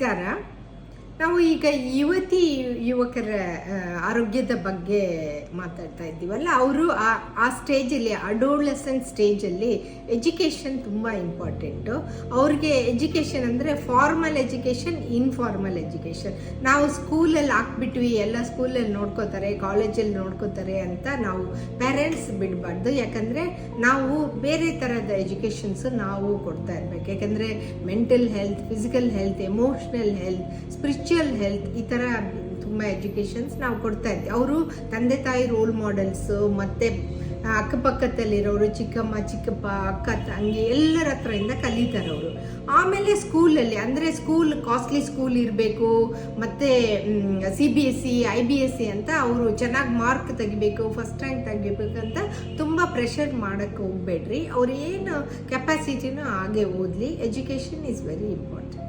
ನಮಸ್ಕಾರ. ನಾವು ಈಗ ಯುವಕರ ಆರೋಗ್ಯದ ಬಗ್ಗೆ ಮಾತಾಡ್ತಾ ಇದ್ದೀವಲ್ಲ, ಅವರು ಆ ಸ್ಟೇಜಲ್ಲಿ, ಅಡೋಲಸೆಂಟ್ ಸ್ಟೇಜಲ್ಲಿ ಎಜುಕೇಷನ್ ತುಂಬ ಇಂಪಾರ್ಟೆಂಟು. ಅವ್ರಿಗೆ ಎಜುಕೇಷನ್ ಅಂದರೆ ಫಾರ್ಮಲ್ ಎಜುಕೇಷನ್, ಇನ್ಫಾರ್ಮಲ್ ಎಜುಕೇಷನ್. ನಾವು ಸ್ಕೂಲಲ್ಲಿ ಹಾಕ್ಬಿಟ್ವಿ, ಎಲ್ಲ ಸ್ಕೂಲಲ್ಲಿ ನೋಡ್ಕೋತಾರೆ, ಕಾಲೇಜಲ್ಲಿ ನೋಡ್ಕೋತಾರೆ ಅಂತ ನಾವು ಪೇರೆಂಟ್ಸ್ ಬಿಡಬಾರ್ದು. ಯಾಕಂದರೆ ನಾವು ಬೇರೆ ಥರದ ಎಜುಕೇಷನ್ಸ್ ನಾವು ಕೊಡ್ತಾ ಇರಬೇಕು. ಯಾಕಂದರೆ mental health, physical health, emotional health, spiritual health, ಈ ಥರ ತುಂಬ ಎಜುಕೇಷನ್ಸ್ ನಾವು ಕೊಡ್ತಾ ಇರ್ತೀವಿ. ಅವರು ತಂದೆ ತಾಯಿ ರೋಲ್ ಮಾಡೆಲ್ಸು, ಮತ್ತು ಅಕ್ಕಪಕ್ಕದಲ್ಲಿರೋರು, ಚಿಕ್ಕಮ್ಮ ಚಿಕ್ಕಪ್ಪ, ಅಕ್ಕ ತಂಗಿ, ಎಲ್ಲರ ಹತ್ರದಿಂದ ಕಲಿತಾರೆ ಅವರು. ಆಮೇಲೆ ಸ್ಕೂಲಲ್ಲಿ ಅಂದರೆ ಕಾಸ್ಟ್ಲಿ ಸ್ಕೂಲ್ ಇರಬೇಕು, ಮತ್ತು CBSE IBSE ಅಂತ ಅವರು ಚೆನ್ನಾಗಿ ಮಾರ್ಕ್ ತೆಗಿಬೇಕು, ಫಸ್ಟ್ ರ್ಯಾಂಕ್ ತೆಗಿಬೇಕಂತ ತುಂಬ ಪ್ರೆಷರ್ ಮಾಡೋಕ್ಕೆ ಹೋಗಬೇಡ್ರಿ. ಅವ್ರು ಏನು ಕೆಪಾಸಿಟಿನೋ ಹಾಗೆ ಓದಲಿ. Education is very important.